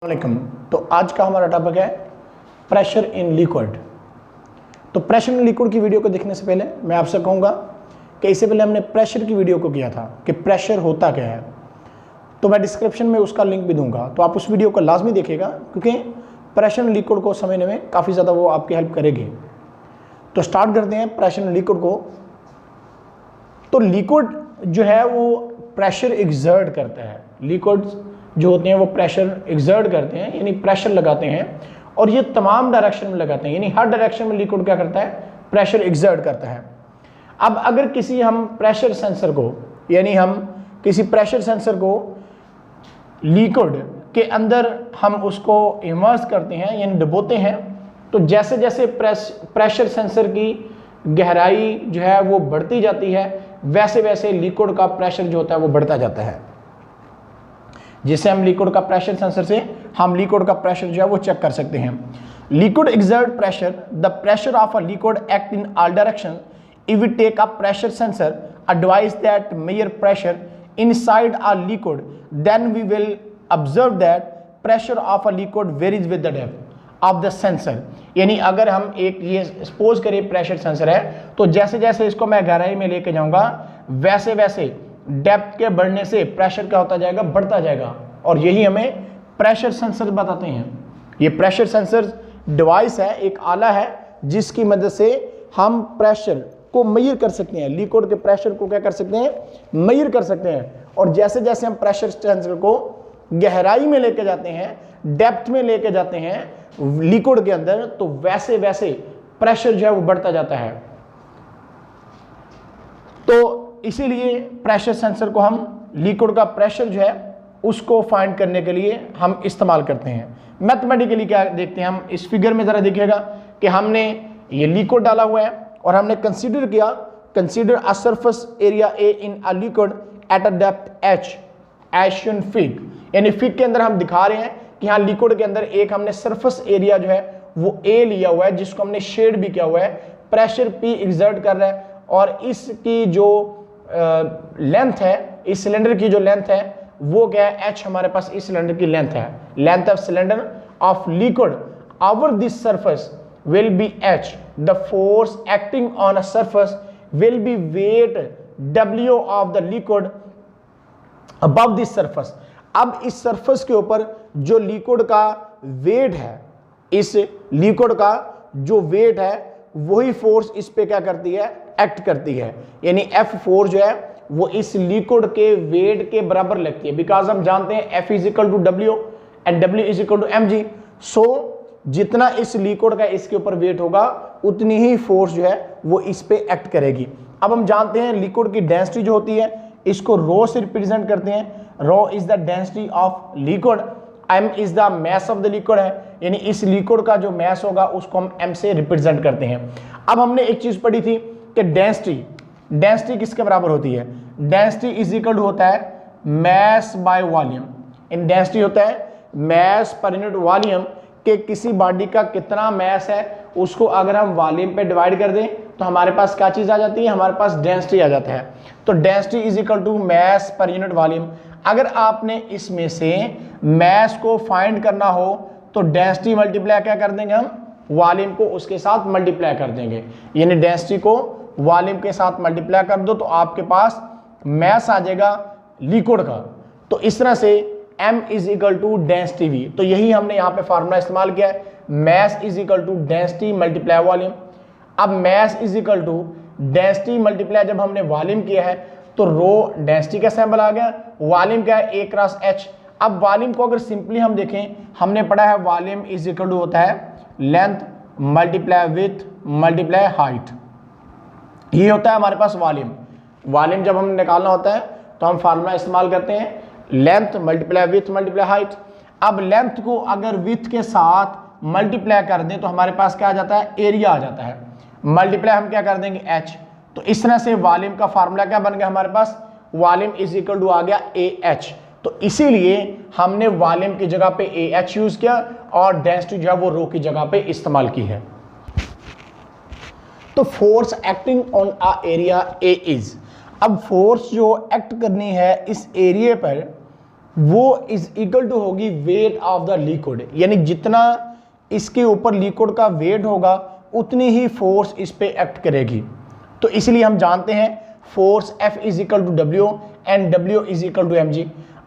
वालेकुम। तो आज का हमारा टॉपिक है प्रेशर इन लिक्विड। तो प्रेशर इन लिक्विड की वीडियो को देखने से पहले मैं आपसे कहूँगा कि इससे पहले हमने प्रेशर की वीडियो को किया था कि प्रेशर होता क्या है, तो मैं डिस्क्रिप्शन में उसका लिंक भी दूंगा, तो आप उस वीडियो को लाजमी देखिएगा क्योंकि प्रेशर इन लिक्विड को समझने में काफ़ी ज़्यादा वो आपकी हेल्प करेगी। तो स्टार्ट करते हैं प्रेशर इन लिक्विड को। तो लिक्विड जो है वो प्रेशर एक्सर्ट करता है, लिक्विड जो होते हैं वो प्रेशर एक्सर्ट करते हैं यानी प्रेशर लगाते हैं, और ये तमाम डायरेक्शन में लगाते हैं, यानी हर डायरेक्शन में लिक्विड क्या करता है, प्रेशर एक्सर्ट करता है। अब अगर किसी हम प्रेशर सेंसर को यानी हम किसी प्रेशर सेंसर को लिक्विड के अंदर हम उसको इमर्स करते हैं यानी डुबोते हैं, तो जैसे जैसे प्रेशर सेंसर की गहराई जो है वो बढ़ती जाती है वैसे वैसे लिक्विड का प्रेशर जो होता है वो बढ़ता जाता है। जिससे हम लिक्विड का प्रेशर सेंसर से हम लिक्विड का प्रेशर जो है वो चेक कर सकते हैं। Liquid exert pressure, the pressure of a liquid act in all direction. If we take a pressure sensor, a device that measure pressure inside a liquid, then we will observe that pressure of a liquid varies with the depth of the sensor. यानी अगर हम एक ये suppose करें pressure sensor है, तो जैसे जैसे इसको मैं गहराई में लेके जाऊंगा वैसे वैसे डेप्थ के बढ़ने से प्रेशर क्या होता जाएगा, बढ़ता जाएगा, और यही हमें प्रेशर सेंसर बताते हैं। ये प्रेशर सेंसर डिवाइस है, एक आला है जिसकी मदद से हम प्रेशर को मेजर कर सकते हैं, लिक्विड के प्रेशर को क्या कर सकते हैं, मेजर कर सकते हैं। और जैसे जैसे हम प्रेशर सेंसर को गहराई में लेके जाते हैं, डेप्थ में लेके जाते हैं लिक्विड के अंदर, तो वैसे वैसे प्रेशर जो है वो बढ़ता जाता है। तो इसीलिए प्रेशर सेंसर को हम लिक्विड का प्रेशर जो है उसको फाइंड करने के लिए हम इस्तेमाल करते हैं। मैथमेटिकली क्या देखते हैं हम, इस फिगर में ज़रा देखिएगा कि हमने ये लिक्विड डाला हुआ है और हमने कंसीडर किया, consider a surface area A in a liquid at a depth h as shown fig. यानी फिग के अंदर हम दिखा रहे हैं कि यहाँ लिक्विड के अंदर एक हमने सरफेस एरिया जो है वो ए लिया हुआ है, जिसको हमने शेड भी किया हुआ है, प्रेशर पी एक्सर्ट कर रहा है, और इसकी जो लेंथ है, इस सिलेंडर की जो लेंथ है वो क्या है, एच हमारे पास इस सिलेंडर की लेंथ है, length of cylinder of liquid over this surface will be h. The force acting on a surface will be weight W of the liquid above this surface. अब इस सरफेस के ऊपर जो liquid का wait है, इस liquid का जो वेट है वही फोर्स इस पे क्या करती है, एक्ट करती है। यानी एफ फोर्स जो है वो इस लिक्विड के वेट के बराबर लगती है, बिकॉज हम जानते हैं F is equal to W and W is equal to M G. So जितना इस लिक्विड का इसके ऊपर वेट होगा उतनी ही फोर्स जो है वो इस पे एक्ट करेगी। अब हम जानते हैं लिक्विड की डेंसिटी जो होती है इसको रो से रिप्रेजेंट करते हैं। Rho is the density of liquid, M is the mass of the liquid है, यानी इस लिक्विड का जो मास होगा उसको हम एम से रिप्रेजेंट करते हैं। अब हमने एक चीज पढ़ी थी कि डेंसिटी किसके बराबर होती है, डेंसिटी इज इक्वल टू होता है mass by volume. In density होता है मास पर यूनिट वॉल्यूम, के किसी बॉडी का कितना मास है उसको अगर हम वॉल्यूम पे डिवाइड कर दें तो हमारे पास क्या चीज आ जाती है, हमारे पास डेंसिटी आ जाता है। तो density is equal to mass per unit volume. अगर आपने इसमें से मास को फाइंड करना हो तो डेंसिटी मल्टीप्लाई क्या कर देंगे हम, वॉल्यूम को उसके साथ मल्टीप्लाई कर देंगे, यानी डेंसिटी को वॉल्यूम के साथ मल्टीप्लाई कर दो तो आपके पास मास आ जाएगा लिक्विड का। तो इस तरह से m is equal to density v। तो यही हमने यहाँ पे फार्मूला इस्तेमाल किया है, mass is equal to density multiply volume. अब mass is equal to density multiply जब हमने वॉल्यूम किया है तो रो डेंसिटी का सैंपल आ गया, वॉल्यूम क्या है, ए क्रॉस एच। अब वॉल्यूम को अगर सिंपली हम देखें, हमने पढ़ा है वॉल्यूम इज इक्वल टू होता है length multiply with multiply height, ये होता है हमारे पास वॉल्यूम। वॉल्यूम जब हमें निकालना होता है तो हम फार्मूला इस्तेमाल करते हैं length multiply with multiply height. अब लेंथ को अगर विथ के साथ मल्टीप्लाई कर दें तो हमारे पास क्या आ जाता है, एरिया आ जाता है, मल्टीप्लाई हम क्या कर देंगे एच। तो इस तरह से वॉल्यूम का फार्मूला क्या बन गया हमारे पास, वॉल्यूम इज इक्वल टू आ गया ए एच। तो इसीलिए हमने वॉल्यूम की जगह पे ए एच यूज किया और डेंसिटी जो है वो रो की जगह पे इस्तेमाल की है। तो force acting on a area A is, अब फोर्स जो एक्ट करनी है इस एरिया पर वो इज इक्वल टू होगी वेट ऑफ द लिक्विड, यानी जितना इसके ऊपर लिक्विड का वेट होगा उतनी ही फोर्स इस पे एक्ट करेगी। तो इसलिए हम जानते हैं force F is equal to W and W is equal to mg।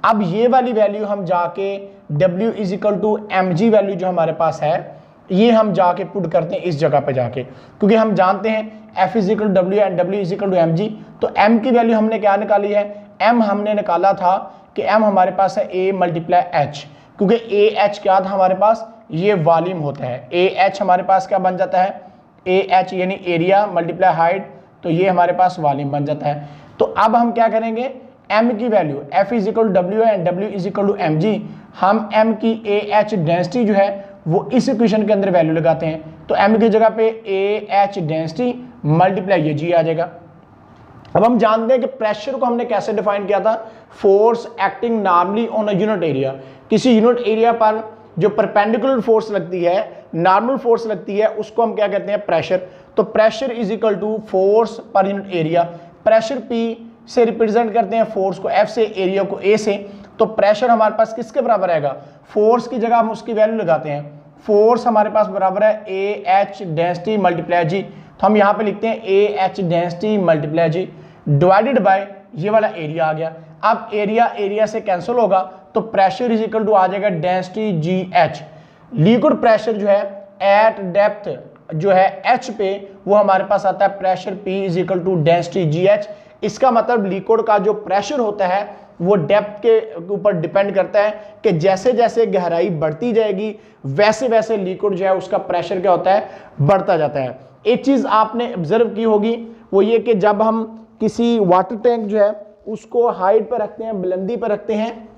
अब ये वाली वैल्यू हम जाके W is equal to mg value जो हमारे पास है ये हम जाके पुट करते हैं इस जगह पे जाके, क्योंकि हम जानते हैं F is equal to W and W is equal to mg। तो m की वैल्यू हमने क्या निकाली है, m हमने निकाला था कि m हमारे पास है A मल्टीप्लाई h, क्योंकि AH क्या था हमारे पास, ये वॉल्यूम होता है। AH हमारे पास क्या बन जाता है, AH यानी एरिया मल्टीप्लाई हाइट, तो ये हमारे पास वॉल्यूम बन जाता है। तो अब हम क्या करेंगे, m की value F is equal to W and W is equal to mg, हम m की AH डेंसिटी जो है वो इस इक्वेशन के अंदर वैल्यू लगाते हैं। तो m की जगह पे AH डेंसिटी मल्टीप्लाई ये g आ जाएगा। अब हम जानते हैं कि प्रेशर को हमने कैसे डिफाइन किया था, force acting normally on a unit area, किसी यूनिट एरिया पर जो परपेंडिकुलर फोर्स लगती है, नॉर्मल फोर्स लगती है, उसको हम क्या कहते हैं, प्रेशर। तो pressure is equal to force per unit area. Pressure P से रिप्रेजेंट करते हैं फोर्स को F से, एरिया को A से। तो प्रेशर हमारे पास किसके बराबर आएगा, फोर्स की जगह हम उसकी वैल्यू लगाते हैं, फोर्स हमारे पास बराबर है AH डेंसिटी मल्टीप्लाई G। तो हम यहाँ पे लिखते हैं AH density multiply G divided by ये वाला एरिया आ गया। अब एरिया से कैंसिल होगा तो प्रेशर इज इक्वल टू आ जाएगा डेंसिटी GH। लिक्विड प्रेशर जो है एट डेप्थ जो है H पे वो हमारे पास आता है pressure P is equal to density GH। इसका मतलब लिक्विड का जो प्रेशर होता है वो डेप्थ के ऊपर डिपेंड करता है कि जैसे जैसे गहराई बढ़ती जाएगी वैसे वैसे लिक्विड जो है उसका प्रेशर क्या होता है, बढ़ता जाता है। एक चीज आपने ऑब्जर्व की होगी वो ये कि जब हम किसी वाटर टैंक जो है उसको हाइट पर रखते हैं, बुलंदी पर रखते हैं,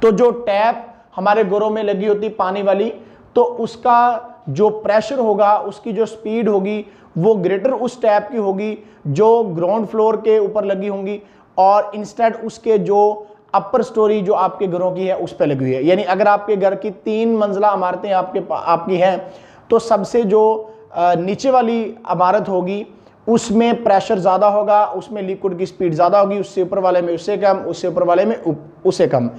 तो जो टैप हमारे घरों में लगी होती पानी वाली, तो उसका जो प्रेशर होगा, उसकी जो स्पीड होगी वो ग्रेटर उस टैप की होगी जो ग्राउंड फ्लोर के ऊपर लगी होंगी, और इंस्टेड उसके जो अपर स्टोरी जो आपके घरों की है उस पर लगी हुई है। यानी अगर आपके घर की 3 मंजिला इमारतें आपकी हैं तो सबसे जो नीचे वाली इमारत होगी उसमें प्रेशर ज़्यादा होगा, उसमें लिक्विड की स्पीड ज़्यादा होगी, उससे ऊपर वाले में उससे कम, उससे ऊपर वाले में उससे कम।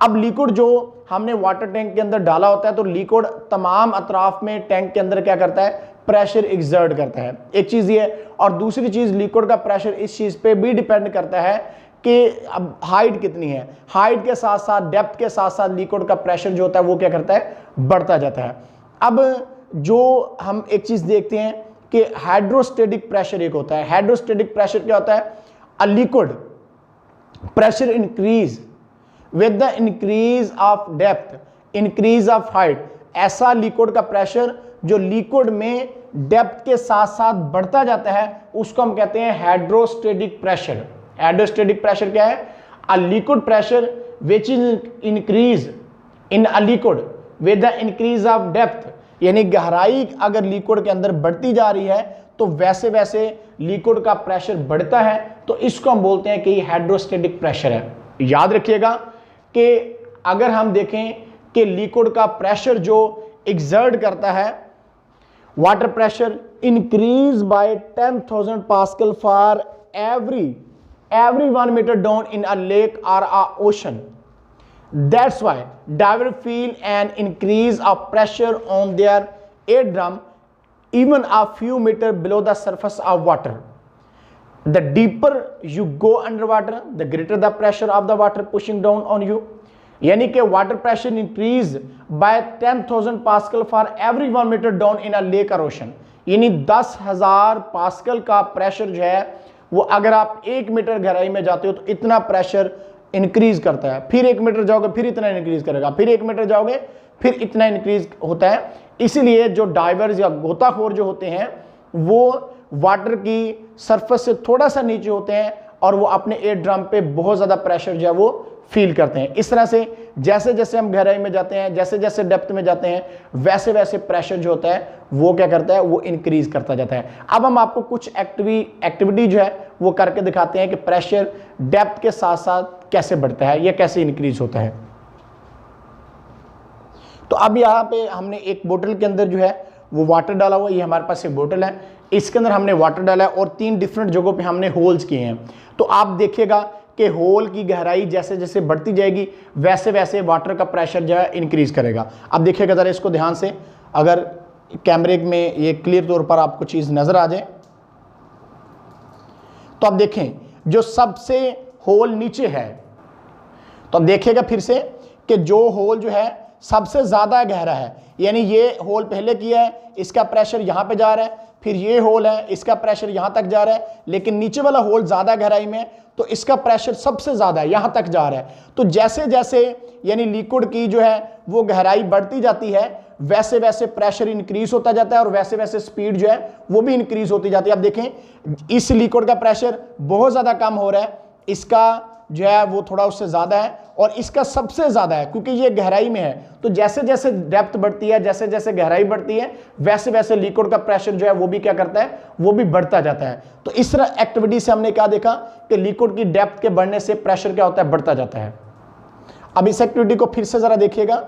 अब लिक्विड जो हमने वाटर टैंक के अंदर डाला होता है तो लिक्विड तमाम अतराफ में टैंक के अंदर क्या करता है, प्रेशर एक्सर्ट करता है। एक चीज़ ये, और दूसरी चीज़ लिक्विड का प्रेशर इस चीज़ पे भी डिपेंड करता है कि अब हाइट कितनी है, हाइट के साथ साथ डेप्थ के साथ साथ लिक्विड का प्रेशर जो होता है वो क्या करता है, बढ़ता जाता है। अब जो हम एक चीज़ देखते हैं कि हाइड्रोस्टेटिक प्रेशर एक होता है। हाइड्रोस्टेटिक प्रेशर क्या होता है, a liquid pressure increase with the increase of depth, increase of height. ऐसा लिक्विड का प्रेशर जो लिक्विड में डेप्थ के साथ साथ बढ़ता जाता है उसको हम कहते हैं हाइड्रोस्टेटिक प्रेशर। हाइड्रोस्टेटिक प्रेशर क्या है, a liquid pressure which is increase in a liquid with the increase of depth, यानी गहराई अगर लिक्विड के अंदर बढ़ती जा रही है तो वैसे वैसे लिक्विड का प्रेशर बढ़ता है, तो इसको हम बोलते हैं कि हाइड्रोस्टेटिक प्रेशर है। याद रखिएगा कि अगर हम देखें कि लिक्विड का प्रेशर जो एक्सर्ट करता है, water pressure increase by 10,000 pascal for every 1 meter down in a lake और अ ocean. That's why divers feel an increase of pressure on their eardrum even a few meters below the surface of water. The deeper you go underwater, the greater the pressure of the water pushing down on you. यानी कि water pressure increase by 10,000 pascal for every 1 meter down in a lake और ocean. यानी 10,000 pascal का pressure जो है वो अगर आप 1 मीटर गहराई में जाते हो तो इतना प्रेशर इंक्रीज करता है, फिर 1 मीटर जाओगे फिर इतना इंक्रीज करेगा, फिर 1 मीटर जाओगे फिर इतना इंक्रीज होता है। इसीलिए जो डाइवर्स या गोताखोर जो होते हैं वो वाटर की सरफेस से थोड़ा सा नीचे होते हैं और वो अपने एयर ड्रम पे बहुत ज़्यादा प्रेशर जो है वो फील करते हैं। इस तरह से जैसे जैसे हम गहराई में जाते हैं, जैसे जैसे डेप्थ में जाते हैं, वैसे वैसे प्रेशर जो होता है वो क्या करता है, वो इंक्रीज करता जाता है। अब हम आपको कुछ एक्टिविटी जो है वो करके दिखाते हैं कि प्रेशर डेप्थ के साथ साथ कैसे बढ़ता है या कैसे इंक्रीज होता है। तो अब यहाँ पे हमने एक बोतल के अंदर जो है वो वाटर डाला हुआ, ये हमारे पास एक बोतल है, इसके अंदर हमने वाटर डाला है और 3 डिफरेंट जगहों पे हमने होल्स किए हैं। तो आप देखिएगा कि होल की गहराई जैसे जैसे बढ़ती जाएगी वैसे वैसे वाटर का प्रेशर जो है इंक्रीज करेगा। अब देखिएगा ज़रा इसको ध्यान से, अगर कैमरे में ये क्लियर तौर पर आपको चीज़ नज़र आ जाए तो अब देखें जो सबसे होल नीचे है, तो अब देखिएगा फिर से कि जो होल जो है सबसे ज़्यादा गहरा है, यानी ये होल पहले किया है, इसका प्रेशर यहाँ पे जा रहा है, फिर ये होल है, इसका प्रेशर यहाँ तक जा रहा है, लेकिन नीचे वाला होल ज़्यादा गहराई में है तो इसका प्रेशर सबसे ज़्यादा है, यहाँ तक जा रहा है। तो जैसे जैसे यानी लिक्विड की जो है वो गहराई बढ़ती जाती है वैसे वैसे प्रेशर इंक्रीज होता जाता है और वैसे वैसे स्पीड जो है वो भी इंक्रीज होती जाती है। अब देखें इस लिक्विड का प्रेशर बहुत ज़्यादा कम हो रहा है, इसका जो है वो थोड़ा उससे ज़्यादा है और इसका सबसे ज़्यादा है क्योंकि ये गहराई में है। तो जैसे जैसे डेप्थ बढ़ती है, जैसे जैसे गहराई बढ़ती है, वैसे वैसे लिक्विड का प्रेशर जो है वो भी क्या करता है, वो भी बढ़ता जाता है। तो इस तरह एक्टिविटी से हमने क्या देखा कि लिक्विड की डेप्थ के बढ़ने से प्रेशर क्या होता है, बढ़ता जाता है। अब इस एक्टिविटी को फिर से ज़रा देखिएगा,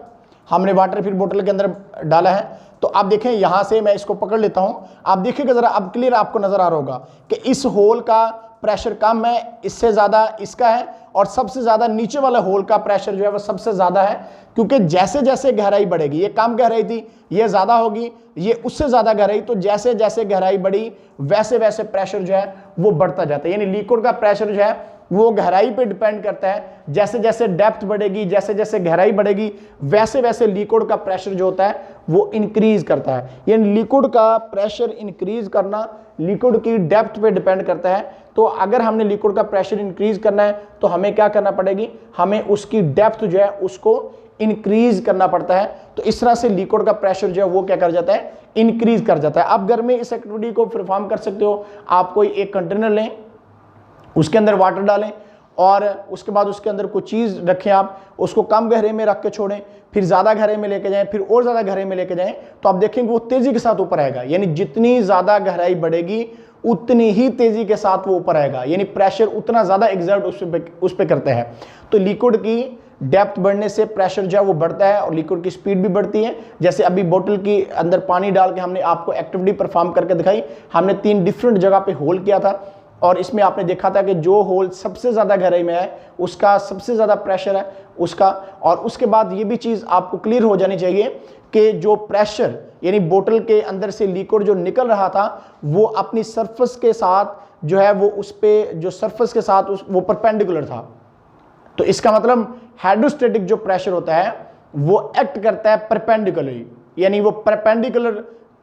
हमने वाटर फिल बोतल के अंदर डाला है, तो आप देखें यहाँ से मैं इसको पकड़ लेता हूँ, आप देखिएगा ज़रा, अब क्लियर आपको नज़र आ रहा होगा कि इस होल का प्रेशर कम है, इससे ज़्यादा इसका है, और सबसे ज़्यादा नीचे वाला होल का प्रेशर जो है वो सबसे ज़्यादा है, क्योंकि जैसे जैसे गहराई बढ़ेगी, ये कम गहराई थी, ये ज़्यादा होगी, ये उससे ज़्यादा गहराई, तो जैसे जैसे गहराई बढ़ी वैसे वैसे प्रेशर जो है वो बढ़ता जाता है। यानी लिक्विड का प्रेशर जो है वो गहराई पे डिपेंड करता है, जैसे जैसे डेप्थ बढ़ेगी, जैसे जैसे गहराई बढ़ेगी वैसे वैसे लिक्विड का प्रेशर जो होता है वो इंक्रीज करता है। यानी लिक्विड का प्रेशर इंक्रीज करना लिक्विड की डेप्थ पे डिपेंड करता है। तो अगर हमने लिक्विड का प्रेशर इंक्रीज करना है तो हमें क्या करना पड़ेगी, हमें उसकी डेप्थ जो है उसको इंक्रीज करना पड़ता है। तो इस तरह से लिक्विड का प्रेशर जो है वो क्या कर जाता है, इंक्रीज कर जाता है। आप घर में इस एक्टिविटी को परफॉर्म कर सकते हो। आप कोई एक कंटेनर लें, उसके अंदर वाटर डालें और उसके बाद उसके अंदर कोई चीज़ रखें, आप उसको कम गहरे में रख के छोड़ें, फिर ज़्यादा गहरे में लेके जाएं, फिर और ज़्यादा गहरे में लेके जाएं, तो आप देखेंगे वो तेज़ी के साथ ऊपर आएगा। यानी जितनी ज़्यादा गहराई बढ़ेगी उतनी ही तेज़ी के साथ वो ऊपर आएगा, यानी प्रेशर उतना ज़्यादा एग्जर्ट उस पर करता है। तो लिक्विड की डेप्थ बढ़ने से प्रेशर जो है वो बढ़ता है और लिक्विड की स्पीड भी बढ़ती है। जैसे अभी बोतल के अंदर पानी डाल के हमने आपको एक्टिविटी परफॉर्म करके दिखाई, हमने 3 डिफरेंट जगह पे होल किया था और इसमें आपने देखा था कि जो होल सबसे ज़्यादा गहराई में है उसका सबसे ज़्यादा प्रेशर है उसका। और उसके बाद ये भी चीज़ आपको क्लियर हो जानी चाहिए कि जो प्रेशर यानी बोतल के अंदर से लिक्विड जो निकल रहा था वो अपनी सरफेस के साथ जो है वो उस पे जो सरफेस के साथ वो परपेंडिकुलर था। तो इसका मतलब हाइड्रोस्टैटिक जो प्रेशर होता है वो एक्ट करता है परपेंडिकुलरली, यानी वो परपेंडिकुलर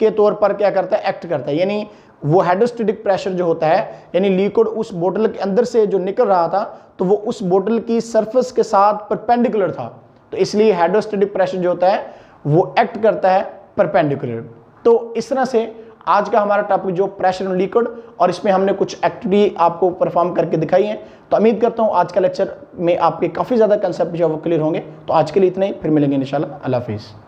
के तौर पर क्या करता है, एक्ट करता है। यानी वो हाइड्रोस्टैटिक प्रेशर जो होता है, यानी लिक्विड उस बोतल के अंदर से जो निकल रहा था तो वो उस बोतल की सरफेस के साथ परपेंडिकुलर था, तो इसलिए हाइड्रोस्टैटिक प्रेशर जो होता है वो एक्ट करता है परपेंडिकुलर। तो इस तरह से आज का हमारा टॉपिक जो प्रेशर इन लिक्विड, और इसमें हमने कुछ एक्टिविटी आपको परफॉर्म करके दिखाई है। तो उम्मीद करता हूँ आज का लेक्चर में आपके काफ़ी ज़्यादा कंसेप्ट जो है वो क्लियर होंगे। तो आज के लिए इतना ही, फिर मिलेंगे इंशाल्लाह। अल्लाह हाफिज़।